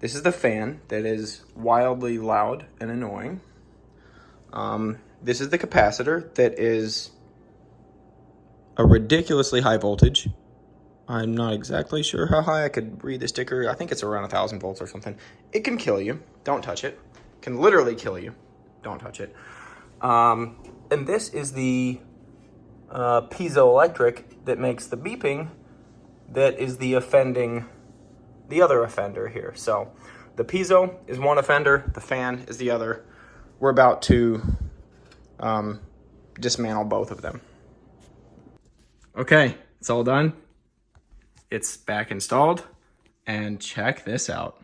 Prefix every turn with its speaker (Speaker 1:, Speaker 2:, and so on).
Speaker 1: This is the fan that is wildly loud and annoying. This is the capacitor that is a ridiculously high voltage. I'm not exactly sure how high. I could read the sticker. I think it's around 1,000 volts or something. It can kill you. Don't touch it. It can literally kill you. Don't touch it. And this is the piezoelectric that makes the beeping that is the other offender here. So the piezo is one offender, the fan is the other. We're about to dismantle both of them. Okay, it's all done. It's back installed, and check this out.